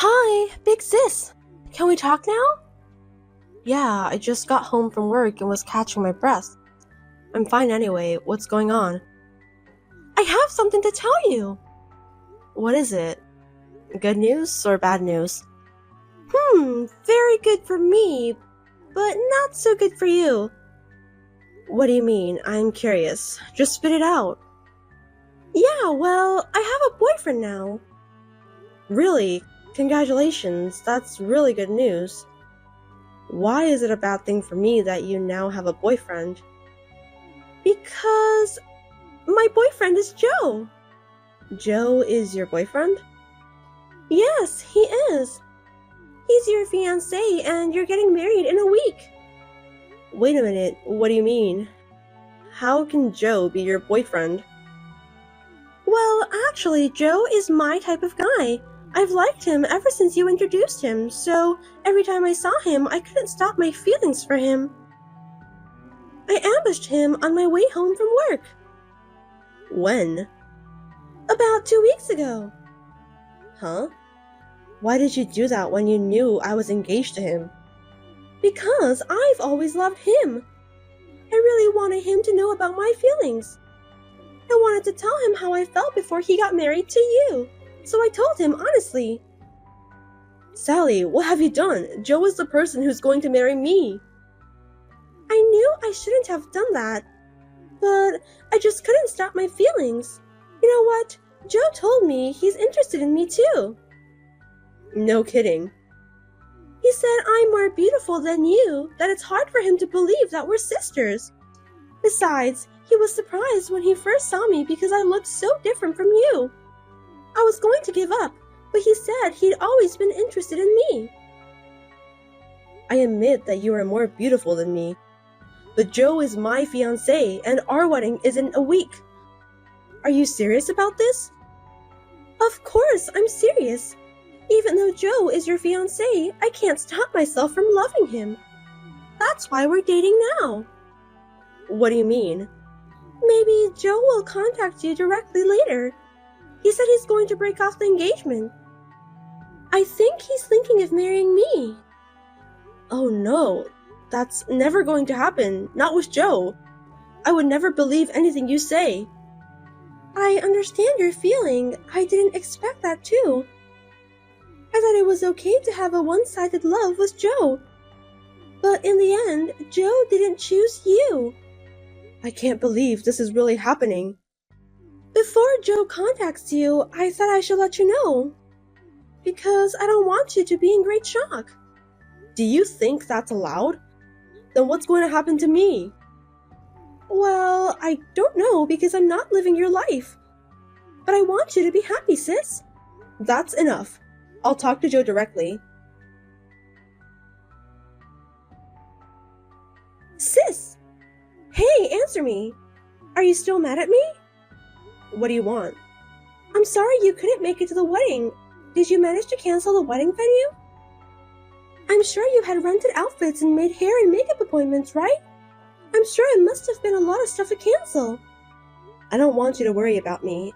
Hi, big sis. Can we talk now? Yeah, I just got home from work and was catching my breath. I'm fine anyway. What's going on? I have something to tell you. What is it? Good news or bad news? Very good for me, but not so good for you. What do you mean? I'm curious. Just spit it out. Yeah, well, I have a boyfriend now. Really? Congratulations. That's really good news. Why is it a bad thing for me that you now have a boyfriend? Because my boyfriend is Joe. Joe is your boyfriend? Yes, he is. He's your fiancé and you're getting married in a week. Wait a minute, what do you mean? How can Joe be your boyfriend? Well, actually, Joe is my type of guy. I've liked him ever since you introduced him, so every time I saw him, I couldn't stop my feelings for him. I ambushed him on my way home from work. When? About 2 weeks ago. Huh? Why did you do that when you knew I was engaged to him? Because I've always loved him. I really wanted him to know about my feelings. I wanted to tell him how I felt before he got married to you, so I told him honestly. Sally, what have you done? Joe is the person who's going to marry me. I knew I shouldn't have done that, but I just couldn't stop my feelings. You know what? Joe told me he's interested in me too. No kidding. He said I'm more beautiful than you, that it's hard for him to believe that we're sisters. Besides, he was surprised when he first saw me because I looked so different from you. I was going to give up, but he said he'd always been interested in me. I admit that you are more beautiful than me, but Joe is my fiancé and our wedding is in a week. Are you serious about this? Of course, I'm serious. Even though Joe is your fiancé, I can't stop myself from loving him. That's why we're dating now. What do you mean? Maybe Joe will contact you directly later. He said he's going to break off the engagement. I think he's thinking of marrying me. Oh no, that's never going to happen, not with Joe. I would never believe anything you say. I understand your feeling. I didn't expect that too. I thought it was okay to have a one-sided love with Joe. But in the end, Joe didn't choose you. I can't believe this is really happening. Before Joe contacts you, I thought I should let you know. Because I don't want you to be in great shock. Do you think that's allowed? Then what's going to happen to me? Well, I don't know because I'm not living your life. But I want you to be happy, sis. That's enough. I'll talk to Joe directly. Sis! Hey, answer me! Are you still mad at me? What do you want? I'm sorry you couldn't make it to the wedding. Did you manage to cancel the wedding venue? I'm sure you had rented outfits and made hair and makeup appointments, right? I'm sure it must have been a lot of stuff to cancel. I don't want you to worry about me.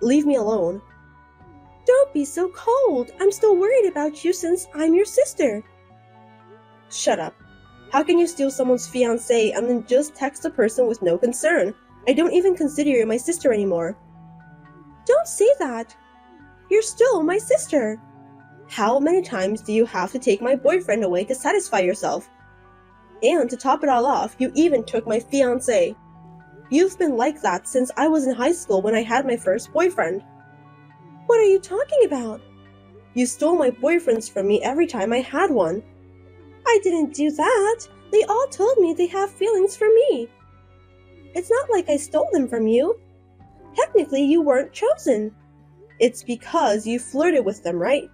Leave me alone. Don't be so cold. I'm still worried about you since I'm your sister. Shut up. How can you steal someone's fiancé and then just text a person with no concern? I don't even consider you my sister anymore. Don't say that. You're still my sister. How many times do you have to take my boyfriend away to satisfy yourself? And to top it all off, you even took my fiancé. You've been like that since I was in high school when I had my first boyfriend. What are you talking about? You stole my boyfriends from me every time I had one. I didn't do that. They all told me they have feelings for me. It's not like I stole them from you. Technically, you weren't chosen. It's because you flirted with them, right?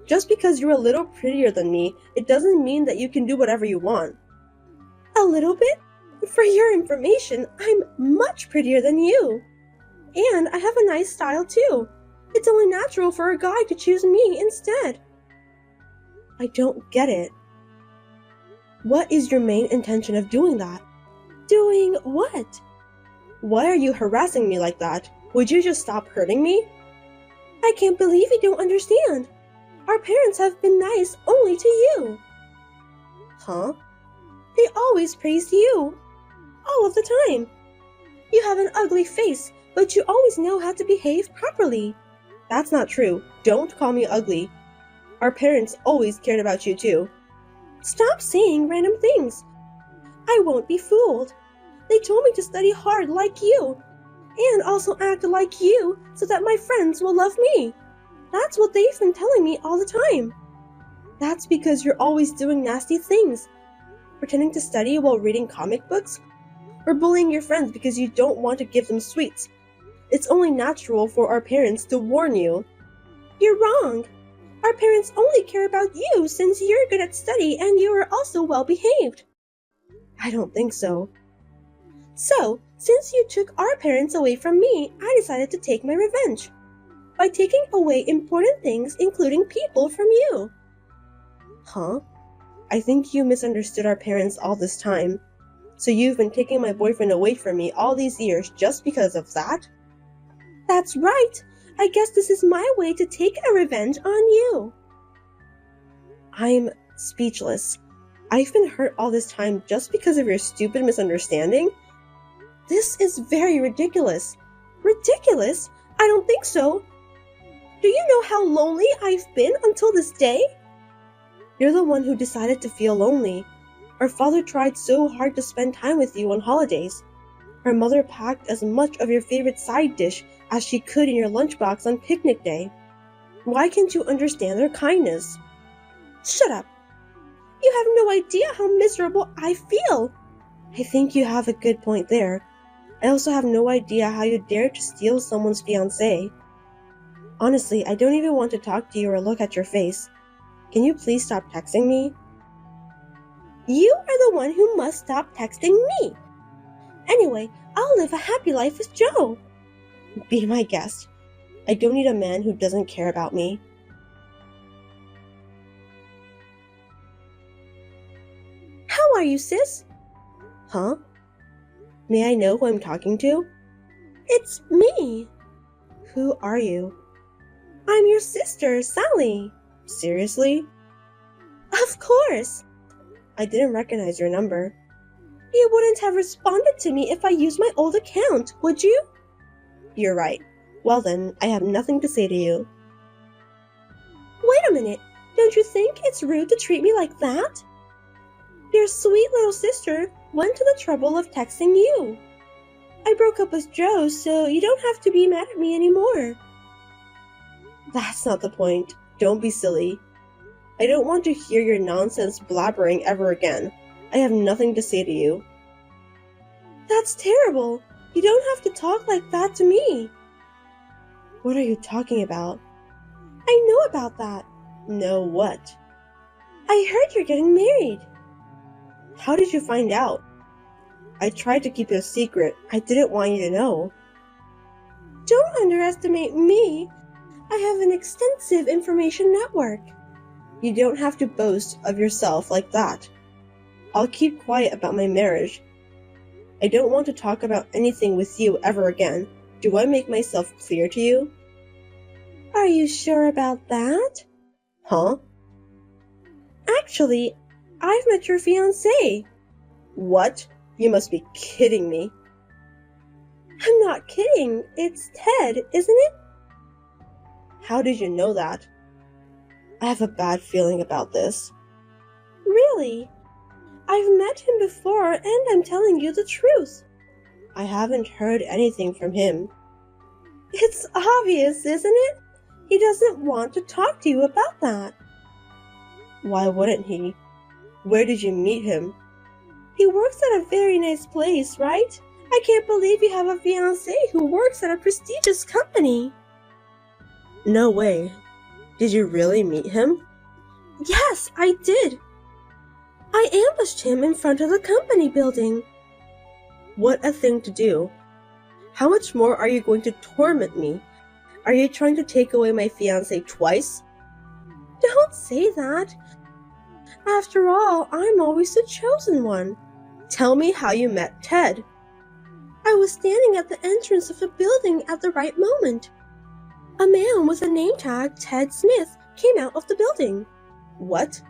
Just because you're a little prettier than me, it doesn't mean that you can do whatever you want. A little bit? For your information, I'm much prettier than you. And I have a nice style too. It's only natural for a guy to choose me instead. I don't get it. What is your main intention of doing that? Doing what? Why are you harassing me like that? Would you just stop hurting me? I can't believe you don't understand. Our parents have been nice only to you. Huh? They always praise you. All of the time. You have an ugly face, but you always know how to behave properly. That's not true. Don't call me ugly. Our parents always cared about you too. Stop saying random things. I won't be fooled. They told me to study hard like you, and also act like you so that my friends will love me. That's what they've been telling me all the time. That's because you're always doing nasty things, pretending to study while reading comic books, or bullying your friends because you don't want to give them sweets. It's only natural for our parents to warn you. You're wrong. Our parents only care about you since you're good at study and you are also well behaved. I don't think so. So, since you took our parents away from me, I decided to take my revenge by taking away important things, including people, from you. Huh? I think you misunderstood our parents all this time. So you've been taking my boyfriend away from me all these years just because of that? That's right. I guess this is my way to take a revenge on you. I'm speechless. I've been hurt all this time just because of your stupid misunderstanding? This is very ridiculous. Ridiculous? I don't think so. Do you know how lonely I've been until this day? You're the one who decided to feel lonely. Our father tried so hard to spend time with you on holidays. Our mother packed as much of your favorite side dish as she could in your lunchbox on picnic day. Why can't you understand their kindness? Shut up. You have no idea how miserable I feel. I think you have a good point there. I also have no idea how you dared to steal someone's fiancé. Honestly, I don't even want to talk to you or look at your face. Can you please stop texting me? You are the one who must stop texting me. Anyway, I'll live a happy life with Joe. Be my guest. I don't need a man who doesn't care about me. How are you, sis? Huh? May I know who I'm talking to? It's me. Who are you? I'm your sister, Sally. Seriously? Of course. I didn't recognize your number. You wouldn't have responded to me if I used my old account, would you? You're right. Well then, I have nothing to say to you. Wait a minute. Don't you think it's rude to treat me like that? Your sweet little sister went to the trouble of texting you. I broke up with Joe, so you don't have to be mad at me anymore. That's not the point. Don't be silly. I don't want to hear your nonsense blabbering ever again. I have nothing to say to you. That's terrible. You don't have to talk like that to me. What are you talking about? I know about that. Know what? I heard you're getting married. How did you find out? I tried to keep it a secret. I didn't want you to know. Don't underestimate me. I have an extensive information network. You don't have to boast of yourself like that. I'll keep quiet about my marriage. I don't want to talk about anything with you ever again. Do I make myself clear to you? Are you sure about that? Huh? Actually, I've met your fiancé. What? You must be kidding me. I'm not kidding. It's Ted, isn't it? How did you know that? I have a bad feeling about this. Really? I've met him before and I'm telling you the truth. I haven't heard anything from him. It's obvious, isn't it? He doesn't want to talk to you about that. Why wouldn't he? Where did you meet him? He works at a very nice place, right? I can't believe you have a fiancé who works at a prestigious company. No way. Did you really meet him? Yes, I did. I ambushed him in front of the company building. What a thing to do. How much more are you going to torment me? Are you trying to take away my fiancé twice? Don't say that. After all, I'm always the chosen one. Tell me how you met Ted. I was standing at the entrance of the building at the right moment. A man with a name tag, Ted Smith, came out of the building. What?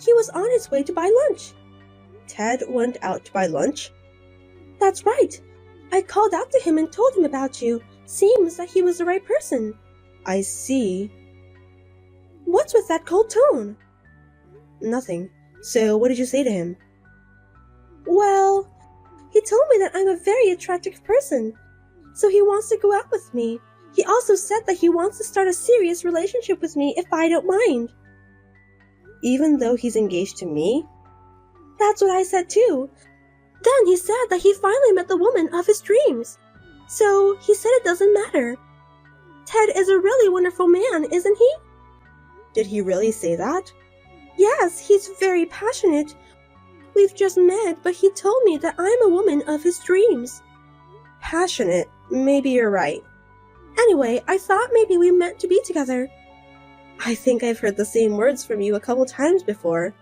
He was on his way to buy lunch. Ted went out to buy lunch? That's right. I called out to him and told him about you. Seems that he was the right person. I see. What's with that cold tone? Nothing. So what did you say to him? Well, he told me that I'm a very attractive person, so he wants to go out with me. He also said that he wants to start a serious relationship with me if I don't mind. Even though he's engaged to me? That's what I said too. Then he said that he finally met the woman of his dreams. So he said it doesn't matter. Ted is a really wonderful man, isn't he? Did he really say that? Yes, he's very passionate. We've just met, but he told me that I'm a woman of his dreams. Passionate? Maybe you're right. Anyway, I thought maybe we meant to be together. I think I've heard the same words from you a couple times before.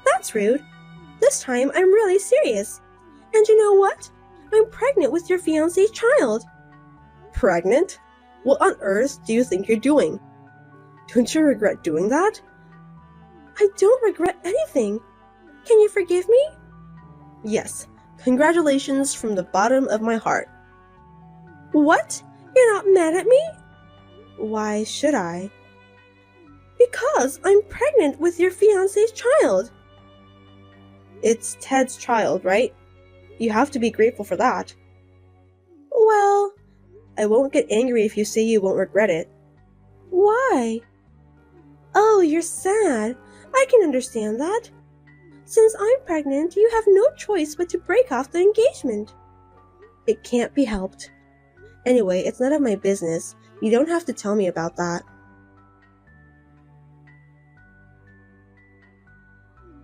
That's rude. This time I'm really serious. And you know what? I'm pregnant with your fiancé's child. Pregnant? What on earth do you think you're doing? Don't you regret doing that? I don't regret anything. Can you forgive me? Yes. Congratulations from the bottom of my heart. What? You're not mad at me? Why should I? Because I'm pregnant with your fiancé's child. It's Ted's child, right? You have to be grateful for that. Well, I won't get angry if you say you won't regret it. Why? Oh, you're sad. I can understand that. Since I'm pregnant, you have no choice but to break off the engagement. It can't be helped. Anyway, it's none of my business. You don't have to tell me about that.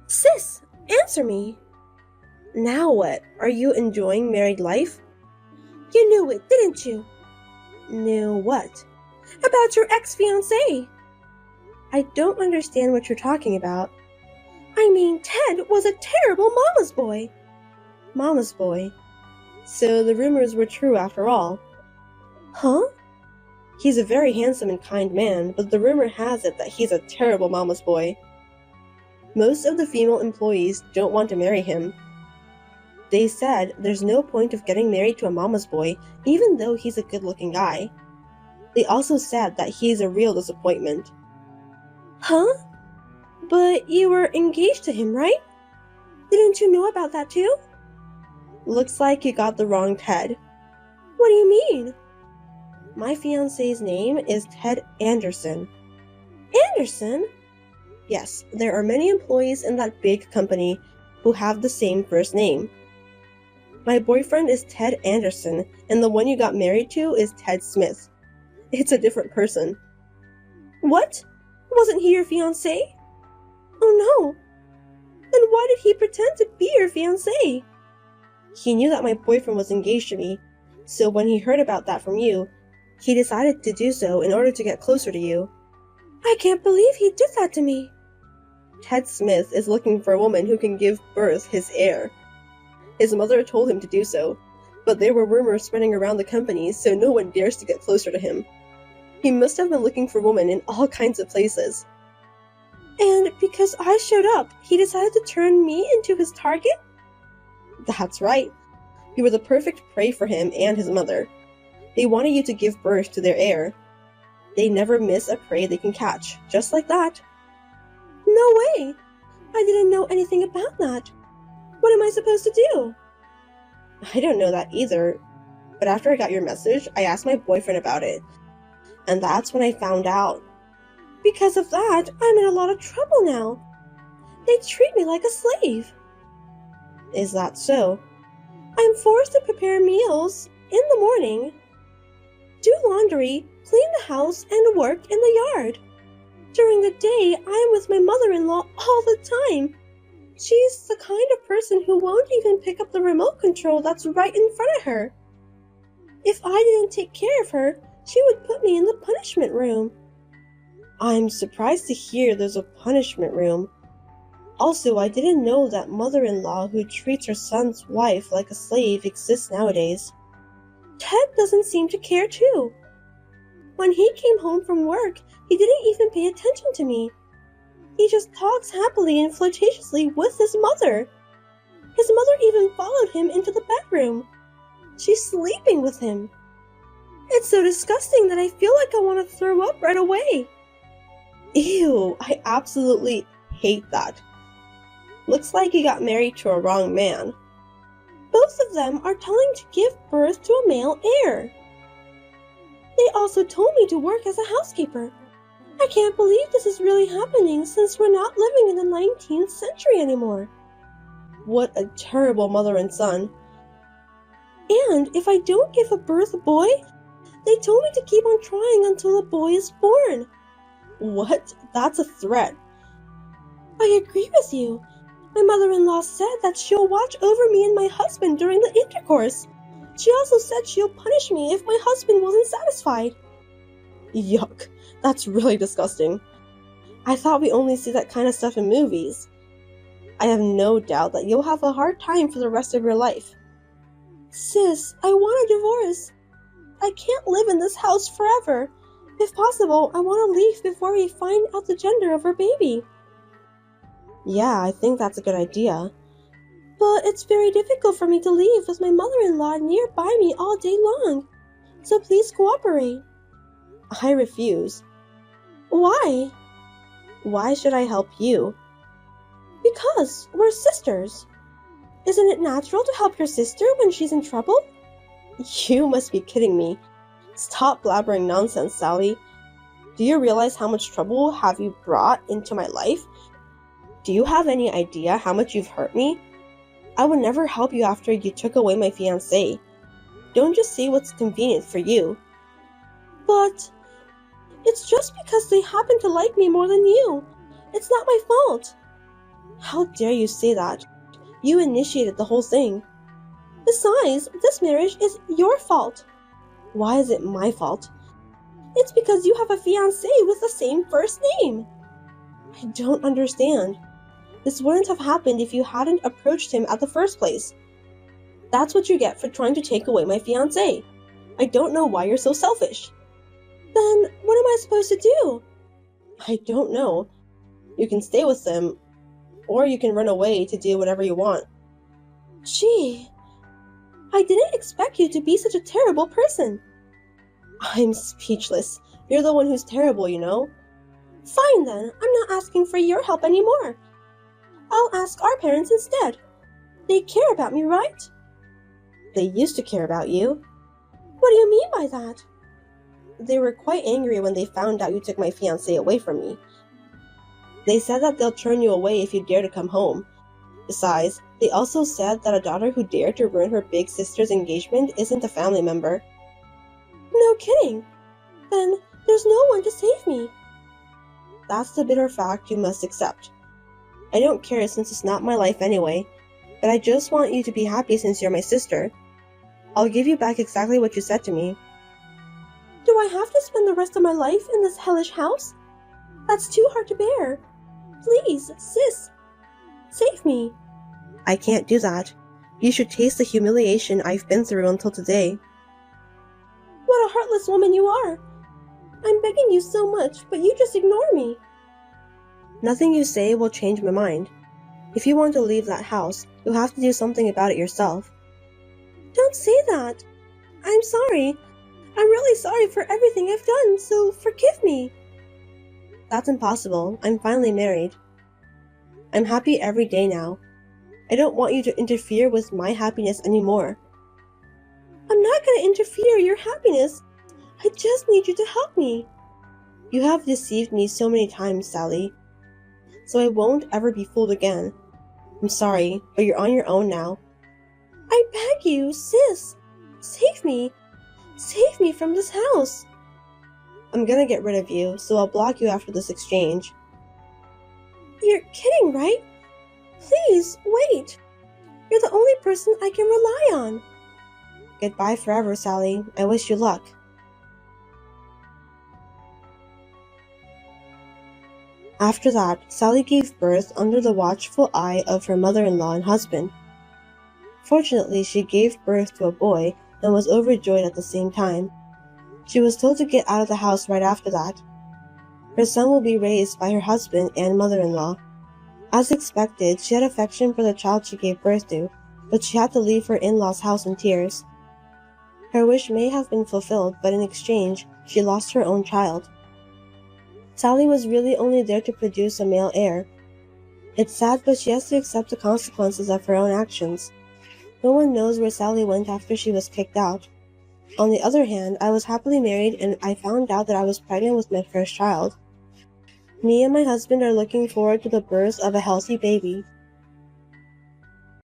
Sis, answer me. Now what? Are you enjoying married life? You knew it, didn't you? Knew what? About your ex-fiancé. I don't understand what you're talking about. I mean, Ted was a terrible mama's boy. Mama's boy? So the rumors were true after all. Huh? He's a very handsome and kind man, but the rumor has it that he's a terrible mama's boy. Most of the female employees don't want to marry him. They said there's no point of getting married to a mama's boy, even though he's a good-looking guy. They also said that he's a real disappointment. Huh? But you were engaged to him, right? Didn't you know about that too? Looks like you got the wrong Ted. What do you mean? My fiancé's name is Ted Anderson. Anderson? Yes, there are many employees in that big company who have the same first name. My boyfriend is Ted Anderson, and the one you got married to is Ted Smith. It's a different person. What? Wasn't he your fiancé? Oh no. Then why did he pretend to be your fiancé? He knew that my boyfriend was engaged to me, so when he heard about that from you, he decided to do so in order to get closer to you. I can't believe he did that to me. Ted Smith is looking for a woman who can give birth his heir. His mother told him to do so, but there were rumors spreading around the company, so no one dares to get closer to him. He must have been looking for women in all kinds of places. And because I showed up, he decided to turn me into his target? That's right. You were the perfect prey for him and his mother. They wanted you to give birth to their heir. They never miss a prey they can catch, just like that. No way! I didn't know anything about that. What am I supposed to do? I don't know that either, but after I got your message, I asked my boyfriend about it. And that's when I found out. Because of that, I'm in a lot of trouble now. They treat me like a slave. Is that so? I'm forced to prepare meals in the morning, do laundry, clean the house, and work in the yard. During the day, I am with my mother-in-law all the time. She's the kind of person who won't even pick up the remote control that's right in front of her. If I didn't take care of her, she would put me in the punishment room. I'm surprised to hear there's a punishment room. Also, I didn't know that mother-in-law who treats her son's wife like a slave exists nowadays. Ted doesn't seem to care too. When he came home from work, he didn't even pay attention to me. He just talks happily and flirtatiously with his mother. His mother even followed him into the bedroom. She's sleeping with him. It's so disgusting that I feel like I want to throw up right away. Ew, I absolutely hate that. Looks like you got married to a wrong man. Both of them are telling to give birth to a male heir. They also told me to work as a housekeeper. I can't believe this is really happening since we're not living in the 19th century anymore. What a terrible mother and son. And if I don't give birth a boy, they told me to keep on trying until a boy is born. What? That's a threat. I agree with you. My mother-in-law said that she'll watch over me and my husband during the intercourse. She also said she'll punish me if my husband wasn't satisfied. Yuck, that's really disgusting. I thought we only see that kind of stuff in movies. I have no doubt that you'll have a hard time for the rest of your life. Sis, I want a divorce. I can't live in this house forever. If possible, I want to leave before we find out the gender of our baby. Yeah, I think that's a good idea. But it's very difficult for me to leave with my mother-in-law nearby me all day long. So please cooperate. I refuse. Why? Why should I help you? Because we're sisters. Isn't it natural to help your sister when she's in trouble? You must be kidding me. Stop blabbering nonsense, Sally. Do you realize how much trouble have you brought into my life? Do you have any idea how much you've hurt me? I would never help you after you took away my fiancé. Don't just say what's convenient for you. But it's just because they happen to like me more than you. It's not my fault. How dare you say that? You initiated the whole thing. Besides, this marriage is your fault. Why is it my fault? It's because you have a fiancé with the same first name. I don't understand. This wouldn't have happened if you hadn't approached him at the first place. That's what you get for trying to take away my fiancé. I don't know why you're so selfish. Then what am I supposed to do? I don't know. You can stay with them, or you can run away to do whatever you want. Gee, I didn't expect you to be such a terrible person. I'm speechless. You're the one who's terrible, you know. Fine then, I'm not asking for your help anymore. I'll ask our parents instead. They care about me, right? They used to care about you. What do you mean by that? They were quite angry when they found out you took my fiancé away from me. They said that they'll turn you away if you dare to come home. Besides, they also said that a daughter who dared to ruin her big sister's engagement isn't a family member. No kidding. Then there's no one to save me. That's the bitter fact you must accept. I don't care since it's not my life anyway, but I just want you to be happy since you're my sister. I'll give you back exactly what you said to me. Do I have to spend the rest of my life in this hellish house? That's too hard to bear. Please, sis, save me. I can't do that. You should taste the humiliation I've been through until today. What a heartless woman you are. I'm begging you so much, but you just ignore me. Nothing you say will change my mind. If you want to leave that house, you'll have to do something about it yourself. Don't say that. I'm sorry. I'm really sorry for everything I've done, so forgive me. That's impossible. I'm finally married. I'm happy every day now. I don't want you to interfere with my happiness anymore. I'm not going to interfere your happiness. I just need you to help me. You have deceived me so many times, Sally. So I won't ever be fooled again. I'm sorry, but you're on your own now. I beg you, sis. Save me. Save me from this house. I'm gonna get rid of you, so I'll block you after this exchange. You're kidding, right? Please, wait. You're the only person I can rely on. Goodbye forever, Sally. I wish you luck. After that, Sally gave birth under the watchful eye of her mother-in-law and husband. Fortunately, she gave birth to a boy and was overjoyed at the same time. She was told to get out of the house right after that. Her son will be raised by her husband and mother-in-law. As expected, she had affection for the child she gave birth to, but she had to leave her in-laws' house in tears. Her wish may have been fulfilled, but in exchange, she lost her own child. Sally was really only there to produce a male heir. It's sad, but she has to accept the consequences of her own actions. No one knows where Sally went after she was kicked out. On the other hand, I was happily married and I found out that I was pregnant with my first child. Me and my husband are looking forward to the birth of a healthy baby.